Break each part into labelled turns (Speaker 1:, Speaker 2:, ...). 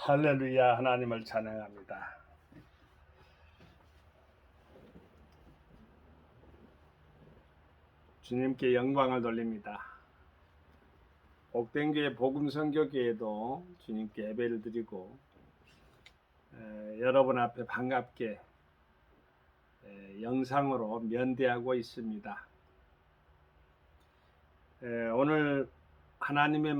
Speaker 1: 할렐루야. 하나님을 찬양합니다. 주님께 영광을 돌립니다. 옥된교회 복음선교교회도 주님께 예배를 드리고 여러분 앞에 반갑게 영상으로 면대하고 있습니다. 오늘 하나님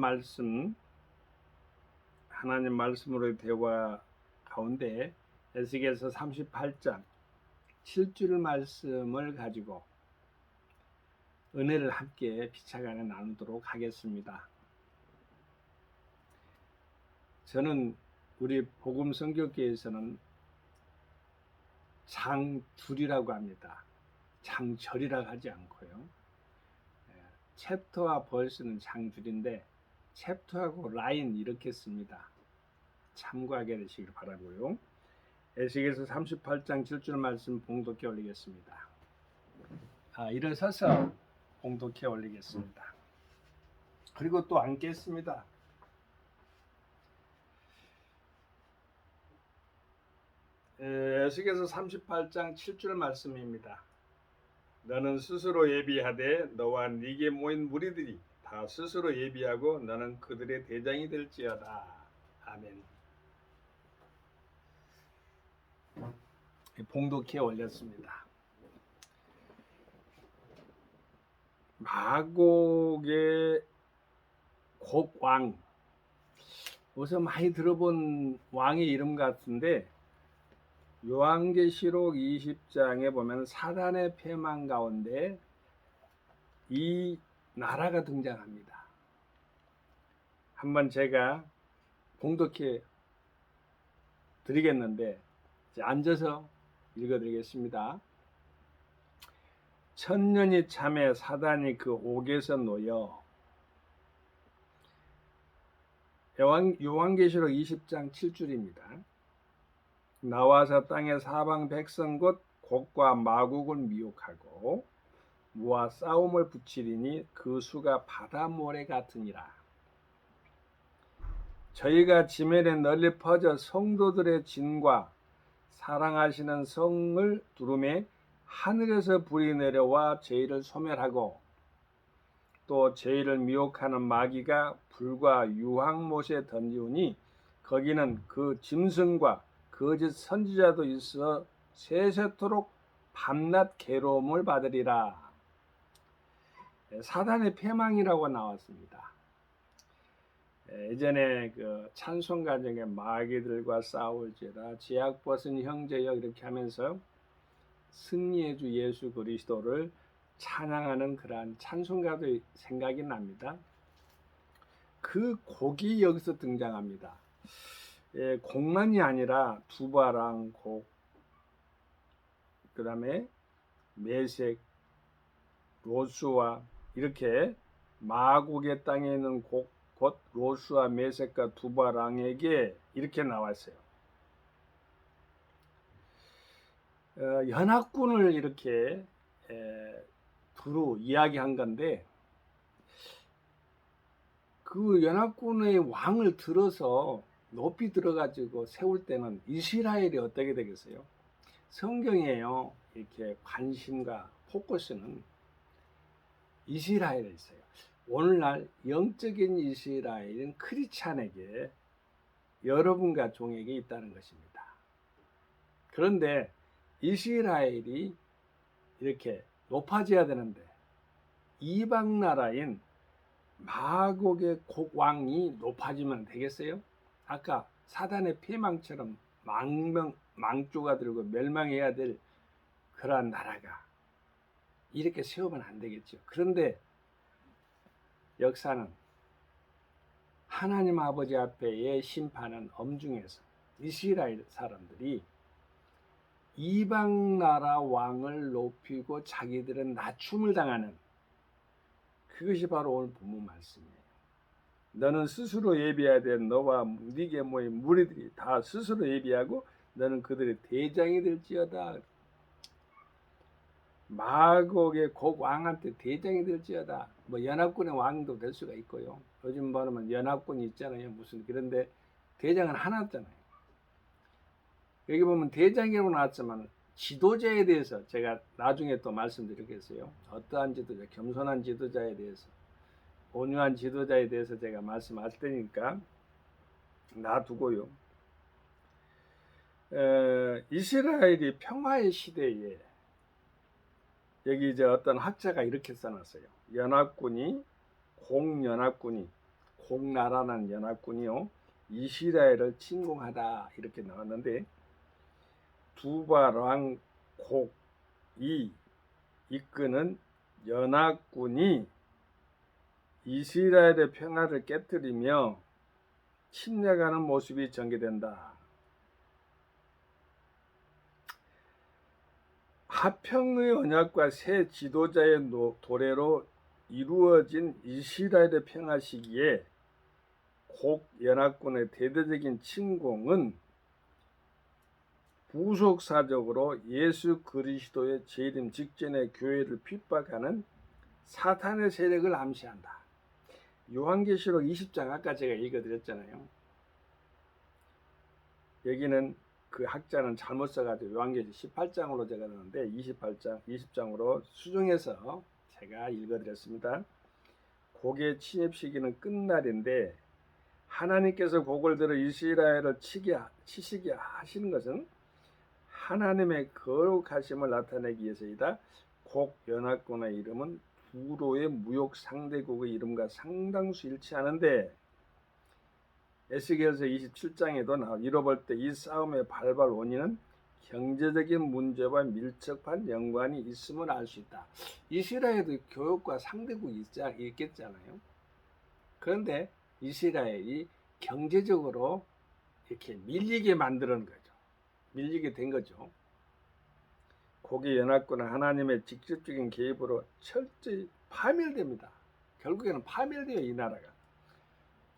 Speaker 1: 말씀으로 대화 가운데 에스겔서 38장 7절 말씀을 가지고 은혜를 함께 비차간에 나누도록 하겠습니다. 저는 우리 복음선교교회에서는 장줄이라고 합니다. 장절이라고 하지 않고요. 챕터와 벌스는 장줄인데 챕터하고 라인 이렇게 씁니다. 참고하게 되시길 바라고요. 에스겔서 38장 7절 말씀 봉독해 올리겠습니다. 일어서서 봉독해 올리겠습니다. 그리고 또 앉겠습니다. 에스겔서 38장 7절 말씀입니다. 너는 스스로 예비하되 너와 네게 모인 무리들이 다 스스로 예비하고 너는 그들의 대장이 될지어다. 아멘. 봉독해 올렸습니다. 마곡의 곡왕, 우선 많이 들어본 왕의 이름 같은데 요한계시록 20장에 보면 사단의 패망 가운데 이 나라가 등장합니다. 한번 제가 봉독해 드리겠는데 앉아서 읽어드리겠습니다. 천년이 참에 사단이 그 옥에서 놓여. 요한계시록 20장 7절입니다. 나와서 땅의 사방 백성 곧 곡과 마곡을 미혹하고 무와 싸움을 붙이리니 그 수가 바다 모래 같으니라. 저희가 지면에 널리 퍼져 성도들의 진과 사랑하시는 성을 두루매 하늘에서 불이 내려와 저희를 소멸하고 또 저희를 미혹하는 마귀가 불과 유황못에 던지우니 거기는 그 짐승과 거짓 선지자도 있어 세세토록 밤낮 괴로움을 받으리라. 사단의 패망이라고 나왔습니다. 예전에 그 찬송 가정에 마귀들과 싸울지라 제약 벗은 형제여 이렇게 하면서 승리의 주 예수 그리스도를 찬양하는 그러한 찬송가도 생각이 납니다. 그 곡이 여기서 등장합니다. 곡만이 아니라 두바랑 곡, 그 다음에 메색, 로스와 이렇게 마곡의 땅에 있는 곡, 곧 로스와 메색과 두바랑에게 이렇게 나왔어요. 연합군을 이렇게 두루 이야기한 건데 그 연합군의 왕을 들어서 높이 들어가지고 세울 때는 이스라엘이 어떻게 되겠어요? 성경에요 이렇게 관심과 포커스는 이스라엘에 있어요. 오늘날 영적인 이스라엘은 크리스찬에게 여러분과 종에게 있다는 것입니다. 그런데 이스라엘이 이렇게 높아져야 되는데 이방 나라인 마곡의 곡왕이 높아지면 되겠어요? 아까 사단의 패망처럼 망조가 들고 멸망해야 될 그러한 나라가 이렇게 세우면 안 되겠죠. 그런데 역사는 하나님 아버지 앞에의 심판은 엄중해서 이스라엘 사람들이 이방 나라 왕을 높이고 자기들은 낮춤을 당하는 그것이 바로 오늘 본문 말씀이에요. 너는 스스로 예비하되 너와 네게 모인 무리들이 다 스스로 예비하고 너는 그들의 대장이 될지어다. 마곡의 곡왕한테 대장이 될지어다. 뭐 연합군의 왕도 될 수가 있고요. 요즘 말하면 연합군이 있잖아요. 무슨 그런데 대장은 하나잖아요. 여기 보면 대장이라고 나왔지만 지도자에 대해서 제가 나중에 또 말씀드리겠어요. 어떠한 지도자, 겸손한 지도자에 대해서, 온유한 지도자에 대해서 제가 말씀할 테니까 놔두고요. 이스라엘이 평화의 시대에 여기 이제 어떤 학자가 이렇게 써놨어요. 연합군이 공나라는 연합군이요 이스라엘을 침공하다 이렇게 나왔는데 두바랑 곡이 이끄는 연합군이 이스라엘의 평화를 깨뜨리며 침략하는 모습이 전개된다. 화평의 언약과 새 지도자의 도래로 이루어진 이스라엘의 평화 시기에 곡 연합군의 대대적인 침공은 부속사적으로 예수 그리스도의 재림 직전의 교회를 핍박하는 사탄의 세력을 암시한다. 요한계시록 20장 아까 제가 읽어드렸잖아요. 여기는 그 학자는 잘못 써가지고 요한계시록 18장으로 제가 넣었는데 20장으로 수정해서 제가 읽어드렸습니다. 곡의 침입 시기는 끝날인데 하나님께서 곡을 들어 이스라엘을 치시게 하시는 것은 하나님의 거룩하심을 나타내기 위해서이다. 곡 연합군의 이름은 두로의 무역 상대국의 이름과 상당수 일치하는데 에스겔서 27장에도 이뤄볼 때 이 싸움의 발발 원인은 경제적인 문제와 밀접한 연관이 있음을 알 수 있다. 이스라엘도 교역과 상대국이 있겠잖아요. 그런데 이스라엘이 경제적으로 이렇게 밀리게 만드는 거죠. 밀리게 된 거죠. 고기 연합군은 하나님의 직접적인 개입으로 철저히 파멸됩니다. 결국에는 파멸돼요, 이 나라가.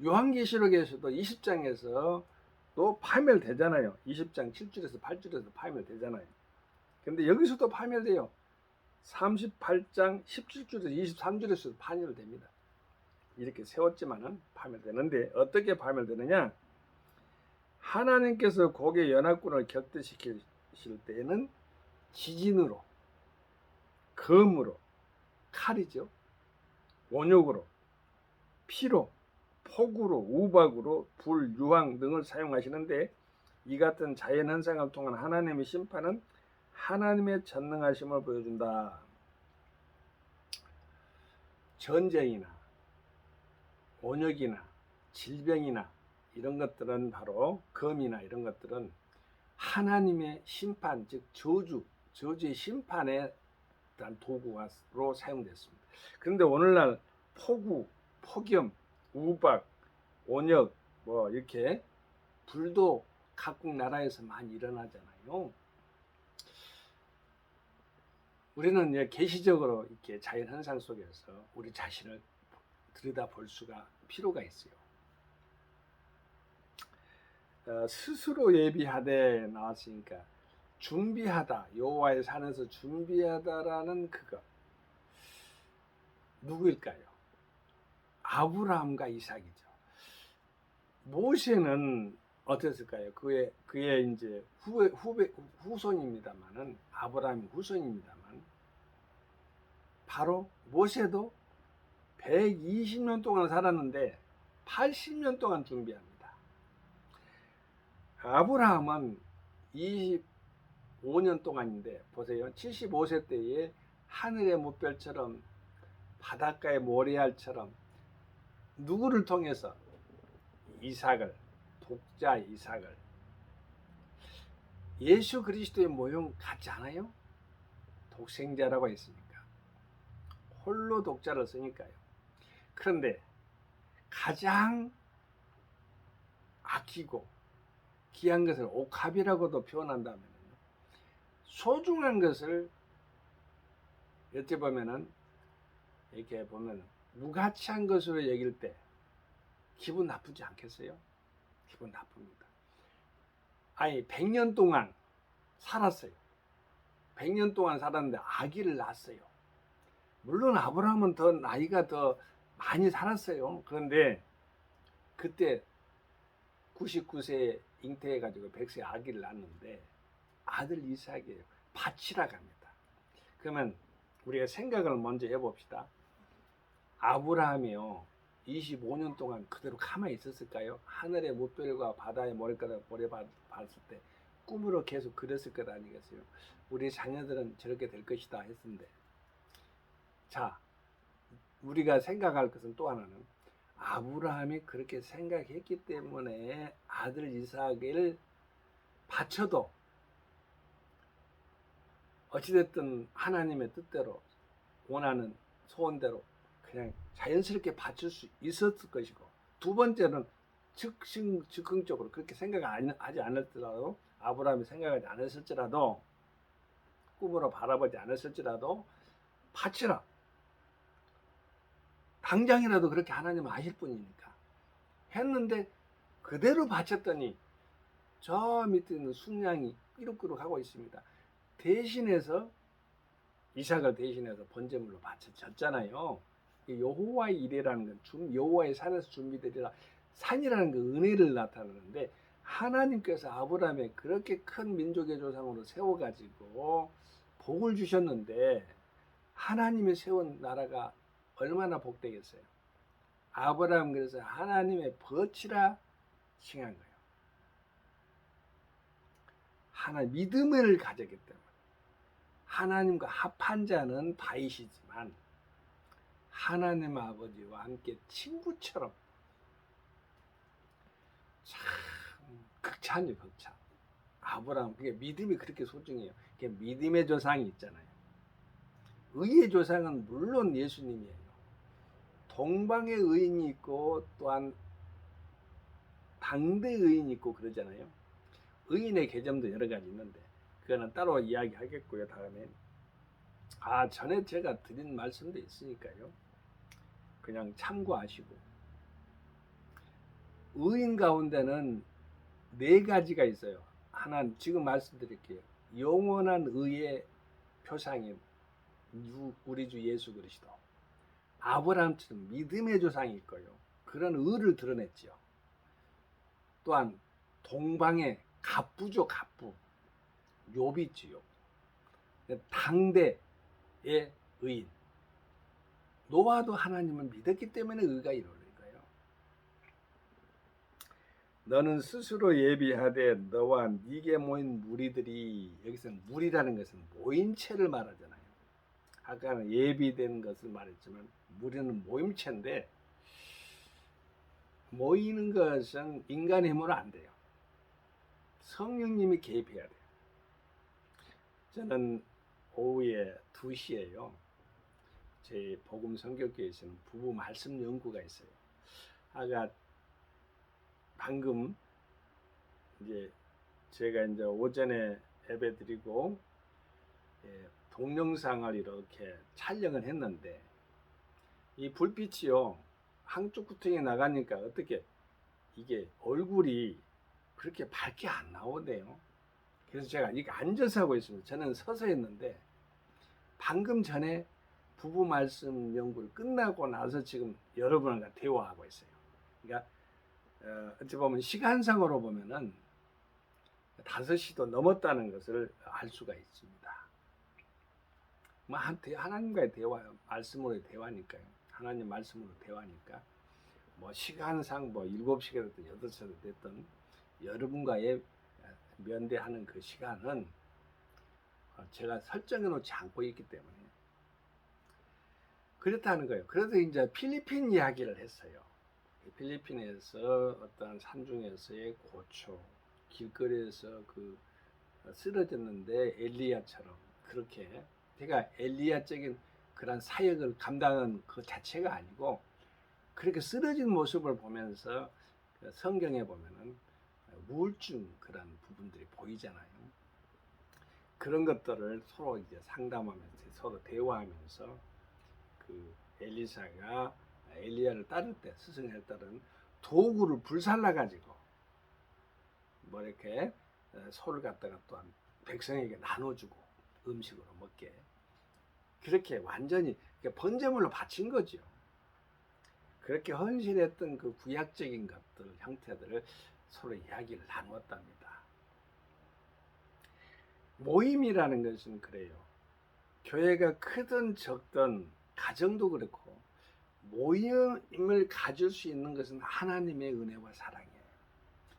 Speaker 1: 요한계시록에서도 20장에서 또 파멸되잖아요. 20장 7절에서 8절에서 파멸되잖아요. 근데 여기서도 파멸돼요. 38장 17절에서 23절에서도 파멸됩니다. 이렇게 세웠지만은 파멸되는데 어떻게 파멸되느냐? 하나님께서 고개 연합군을 격퇴시킬 때에는 지진으로, 검으로, 칼이죠. 원욕으로, 피로, 폭우로, 우박으로, 불, 유황 등을 사용하시는데 이 같은 자연현상을 통한 하나님의 심판은 하나님의 전능하심을 보여준다. 전쟁이나 원역이나 질병이나 이런 것들은 바로 검이나 이런 것들은 하나님의 심판, 즉 저주의 심판에 대한 도구로 사용됐습니다. 그런데 오늘날 폭우, 폭염, 우박, 원역 뭐 이렇게 불도 각국 나라에서 많이 일어나잖아요. 우리는 계시적으로 이렇게 자연 현상 속에서 우리 자신을 들여다볼 수가 필요가 있어요. 스스로 예비하되 나왔으니까 준비하다, 여호와의 산에서 준비하다라는 그것 누구일까요? 아브라함과 이삭이죠. 모세는 어땠을까요? 그의 이제 후손입니다만은 아브라함의 후손입니다만 바로 모세도 120년 동안 살았는데 80년 동안 준비합니다. 아브라함은 25년 동안인데 보세요. 75세 때에 하늘의 무별처럼 바닷가의 모래알처럼 누구를 통해서 독자 이삭을 예수 그리스도의 모형 같지 않아요? 독생자라고 했으니까 홀로 독자를 쓰니까요. 그런데 가장 아끼고 귀한 것을 옥합이라고도 표현한다면 소중한 것을 여태 보면은 이렇게 보면 무가치한 것으로 여길 때 기분 나쁘지 않겠어요? 기분 나쁩니다. 아니 100년 동안 살았어요. 100년 동안 살았는데 아기를 낳았어요. 물론 아브라함은 나이가 더 많이 살았어요. 그런데 그때 99세에 잉태해가지고 100세 아기를 낳았는데 아들 이삭이에요. 바치라 갑니다. 그러면 우리가 생각을 먼저 해봅시다. 아브라함이요 25년 동안 그대로 가만히 있었을까요? 하늘의 무별과 바다의 모래 봤을 때 꿈으로 계속 그렸을 것 아니겠어요? 우리 자녀들은 저렇게 될 것이다 했는데, 자, 우리가 생각할 것은 또 하나는 아브라함이 그렇게 생각했기 때문에 아들 이삭을 바쳐도 어찌됐든 하나님의 뜻대로 원하는 소원대로 그냥 자연스럽게 바칠 수 있었을 것이고, 두 번째는 즉흥적으로 그렇게 생각하지 않았더라도, 아브라함이 생각하지 않았을지라도, 꿈으로 바라보지 않았을지라도 바치라, 당장이라도 그렇게 하나님은 아실 뿐이니까 했는데, 그대로 바쳤더니 저 밑에 있는 순양이 삐룩삐룩 하고 있습니다. 대신해서 이삭을 대신해서 번제물로 바쳐졌잖아요. 여호와의 일이라는 건 여호와의 산에서 준비되리라, 산이라는 그 은혜를 나타내는데, 하나님께서 아브라함에 그렇게 큰 민족의 조상으로 세워가지고 복을 주셨는데, 하나님이 세운 나라가 얼마나 복되겠어요. 아브라함 그래서 하나님의 버치라 칭한 거예요. 하나님 믿음을 가졌기 때문에. 하나님과 합한 자는 다윗이지만 하나님 아버지와 함께 친구처럼, 참 극찬이죠, 극찬. 아브라함, 그게 믿음이 그렇게 소중해요. 그게 믿음의 조상이 있잖아요. 의의 조상은 물론 예수님이에요. 동방의 의인이 있고 또한 당대 의인이 있고 그러잖아요. 의인의 개념도 여러 가지 있는데 그거는 따로 이야기하겠고요. 다음에 전에 제가 드린 말씀도 있으니까요. 그냥 참고하시고, 의인 가운데는 네 가지가 있어요. 하나는 지금 말씀드릴게요. 영원한 의의 표상인 우리 주 예수 그리스도. 아브라함처럼 믿음의 조상이 있고요. 그런 의를 드러냈죠. 또한 동방의 갑부죠, 갑부. 욥이지요. 당대의 의인. 노아도 하나님을 믿었기 때문에 의가 이루어진 거예요. 너는 스스로 예비하되 너와 네게 모인 무리들이, 여기서 무리라는 것은 모임체를 말하잖아요. 아까는 예비된 것을 말했지만 무리는 모임체인데, 모이는 것은 인간의 힘으로 안 돼요. 성령님이 개입해야 돼요. 저는 오후에 2시에요. 제 복음 선교교회에서는 부부 말씀 연구가 있어요. 아까 방금 이제 제가 이제 오전에 예배 드리고 동영상을 이렇게 촬영을 했는데, 이 불빛이요 한쪽 구멍에 나가니까 어떻게 이게 얼굴이 그렇게 밝게 안 나오네요. 그래서 제가 이게 앉아서 하고 있습니다. 저는 서서 했는데 방금 전에 부부 말씀 연구를 끝나고 나서 지금 여러분과 대화하고 있어요. 그러니까 어찌 보면 시간상으로 보면은 5시도 넘었다는 것을 알 수가 있습니다. 뭐 하나님과의 대화, 말씀으로의 대화니까요. 하나님 말씀으로 대화니까 뭐 시간상 뭐 7시가 됐든 8시가 됐든 여러분과의 면대하는 그 시간은 제가 설정해 놓지 않고 있기 때문에 그렇다는 거예요. 그래도 이제 필리핀 이야기를 했어요. 필리핀에서 어떤 산중에서의 고초, 길거리에서 그 쓰러졌는데 엘리야처럼 그렇게, 제가 엘리야적인 그런 사역을 감당한 그 자체가 아니고, 그렇게 쓰러진 모습을 보면서 성경에 보면은 우울증 그런 부분들이 보이잖아요. 그런 것들을 서로 이제 상담하면서 서로 대화하면서 그 엘리사가 엘리야를 따를 때, 스승을 따른 도구를 불살라 가지고 뭐 이렇게 소를 갖다가 또한 백성에게 나눠주고 음식으로 먹게, 그렇게 완전히 번제물로 바친 거죠. 그렇게 헌신했던 그 구약적인 것들, 형태들을 서로 이야기를 나누었답니다. 모임이라는 것은 그래요. 교회가 크든 적든 가정도 그렇고 모임을 가질 수 있는 것은 하나님의 은혜와 사랑이에요.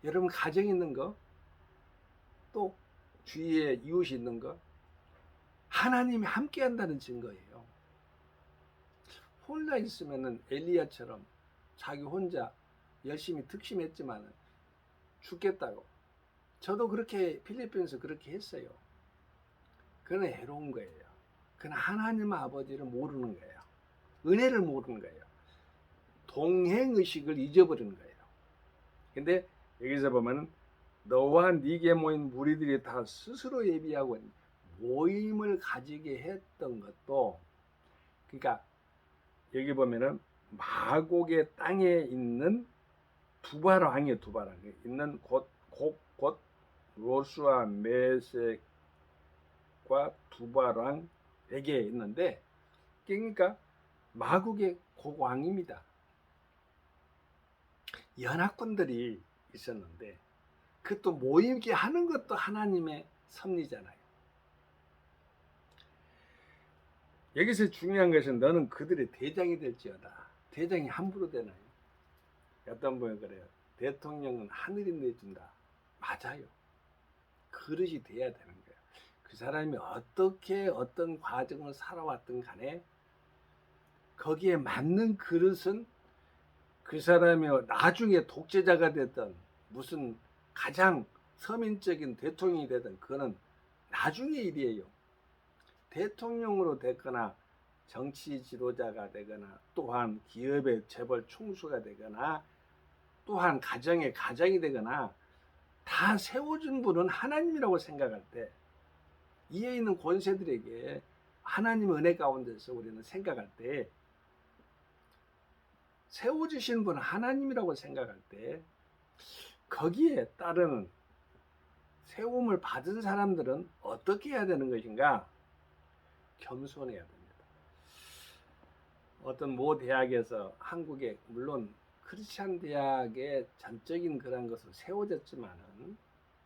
Speaker 1: 여러분 가정 있는 거, 또 주위에 이웃이 있는 거, 하나님이 함께 한다는 증거예요. 혼자 있으면은 엘리야처럼 자기 혼자 열심히 특심했지만 죽겠다고. 저도 그렇게 필리핀에서 그렇게 했어요. 그건 해로운 거예요. 그건 하나님 아버지를 모르는 거예요. 은혜를 모르는 거예요. 동행의식을 잊어버리는 거예요. 근데 여기서 보면 너와 네게 모인 무리들이 다 스스로 예비하고 모임을 가지게 했던 것도, 그러니까 여기 보면은 마곡의 땅에 있는 두바랑이에요. 두바랑 있는 곧 로스와 메섹과 두바랑에게 있는데, 그러니까 마곡의 왕입니다. 연합군들이 있었는데 그것도 모이게 하는 것도 하나님의 섭리잖아요. 여기서 중요한 것은 너는 그들의 대장이 될지어다. 대장이 함부로 되나요? 어떤 분이 그래요. 대통령은 하늘이 내준다. 맞아요. 그릇이 돼야 되는 거예요. 그 사람이 어떻게 어떤 과정을 살아왔든 간에 거기에 맞는 그릇은 그 사람이 나중에 독재자가 됐든 무슨 가장 서민적인 대통령이 되든 그거는 나중의 일이에요. 대통령으로 됐거나 정치 지도자가 되거나 또한 기업의 재벌 총수가 되거나 또한 가정의 가장이 되거나 다 세워준 분은 하나님이라고 생각할 때, 이에 있는 권세들에게 하나님의 은혜 가운데서 우리는 생각할 때, 세워주신 분은 하나님이라고 생각할 때 거기에 따르는 세움을 받은 사람들은 어떻게 해야 되는 것인가? 겸손해야 됩니다. 어떤 모 대학에서 한국에, 물론 크리스찬 대학의 전적인 그런 것을 세워졌지만은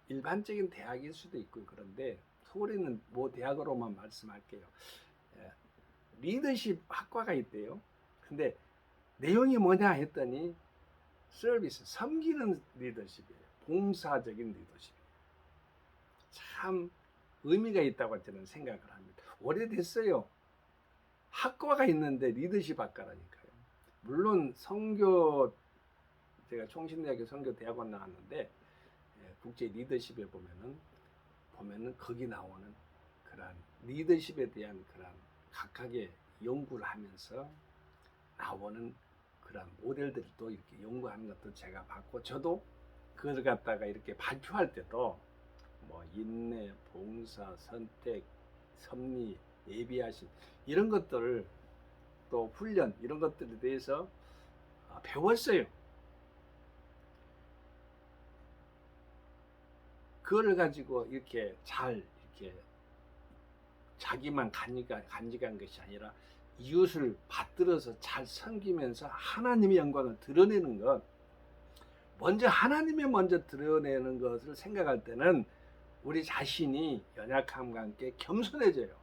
Speaker 1: 일반적인 대학일 수도 있고, 그런데 서울에 있는 모 대학으로만 말씀할게요. 리더십 학과가 있대요. 근데 내용이 뭐냐 했더니 서비스, 섬기는 리더십이에요. 봉사적인 리더십이에요. 참 의미가 있다고 저는 생각을 합니다. 오래됐어요. 학과가 있는데 리더십 학과라니까요. 물론 선교, 제가 총신대학교 선교대학원 나왔는데 국제 리더십에 보면은 거기 나오는 그런 리더십에 대한 그런 각각의 연구를 하면서 나오는 그런 모델들도 이렇게 연구하는 것도 제가 봤고, 저도 그걸 갖다가 이렇게 발표할 때도 뭐 인내, 봉사, 선택, 섭리, 예비하심, 이런 것들을 또 훈련, 이런 것들에 대해서 배웠어요. 그거를 가지고 이렇게 잘 이렇게 자기만 간직한 것이 아니라 이웃을 받들어서 잘 섬기면서 하나님의 영광을 드러내는 것, 먼저 먼저 드러내는 것을 생각할 때는 우리 자신이 연약함과 함께 겸손해져요.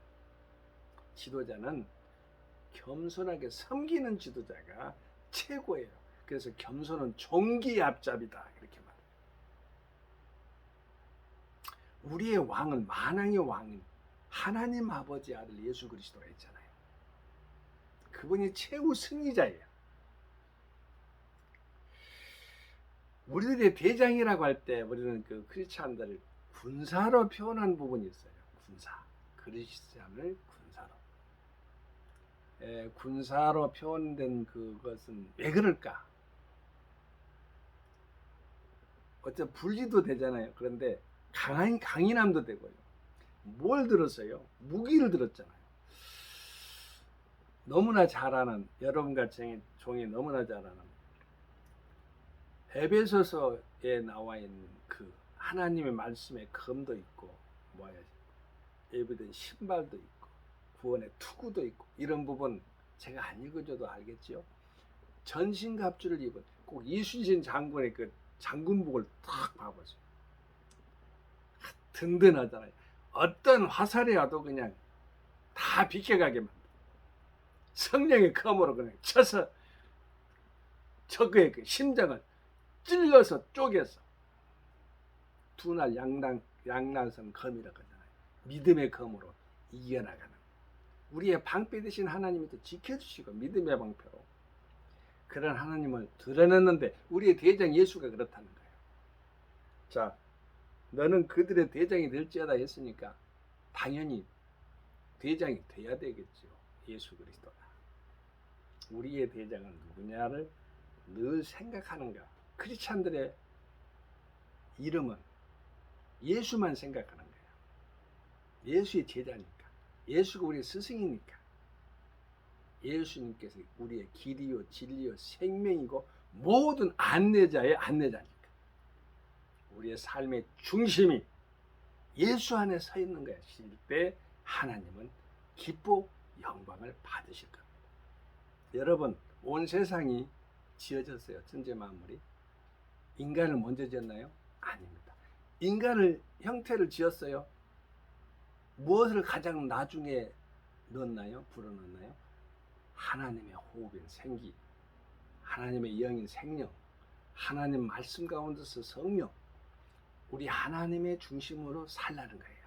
Speaker 1: 지도자는 겸손하게 섬기는 지도자가 최고예요. 그래서 겸손은 종기 앞잡이다, 이렇게 말해요. 우리의 왕은 만왕의 왕인 하나님 아버지 아들 예수 그리스도가 있잖아요. 그분이 최후 승리자예요. 우리들의 대장이라고 할 때 우리는 그 크리스찬들을 군사로 표현한 부분이 있어요. 군사. 크리스찬을 군사로. 군사로 표현된 그것은 왜 그럴까? 어째 분리도 되잖아요. 그런데 강인함도 되고요. 뭘 들었어요? 무기를 들었잖아요. 너무나 잘 아는, 여러분과 종이 너무나 잘 아는 에베소서에 나와 있는 그 하나님의 말씀의 검도 있고, 예비된 신발도 있고, 구원의 투구도 있고, 이런 부분 제가 안 읽어줘도 알겠죠? 전신갑주를 입은, 꼭 이순신 장군의 그 장군복을 탁 봐보세요. 든든하잖아요. 어떤 화살이 와도 그냥 다 비껴가게 만들어. 성령의 검으로 그냥 쳐서 적의 그 심장을 찔러서 쪼개서 두날 양날선 검이라고 하잖아요. 믿음의 검으로 이겨나가는 우리의 방패 되신 하나님이 또 지켜주시고 믿음의 방패로 그런 하나님을 드러냈는데 우리의 대장 예수가 그렇다는 거예요. 자, 너는 그들의 대장이 될지어다 했으니까 당연히 대장이 돼야 되겠죠. 예수 그리스도가. 우리의 대장은 누구냐를 늘 생각하는가. 크리스찬들의 이름은 예수만 생각하는 거예요. 예수의 제자니까. 예수가 우리의 스승이니까. 예수님께서 우리의 길이요 진리요 생명이고 모든 안내자의 안내자니까. 우리의 삶의 중심이 예수 안에 서 있는 것일 때 하나님은 기뻐 영광을 받으실 겁니다. 여러분, 온 세상이 지어졌어요. 천재 만물이. 인간을 먼저 지었나요? 아닙니다. 인간을 형태를 지었어요. 무엇을 가장 나중에 넣었나요? 불어넣었나요? 하나님의 호흡인 생기, 하나님의 영인 생명, 하나님 말씀 가운데서 성령, 우리 하나님의 중심으로 살라는 거예요.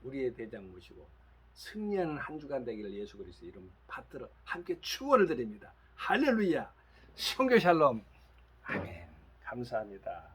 Speaker 1: 우리의 대장 모시고 승리하는 한 주간 되기를 예수 그리스도 이름 받들어 함께 축원을 드립니다. 할렐루야. 성교 샬롬. 아멘. 감사합니다.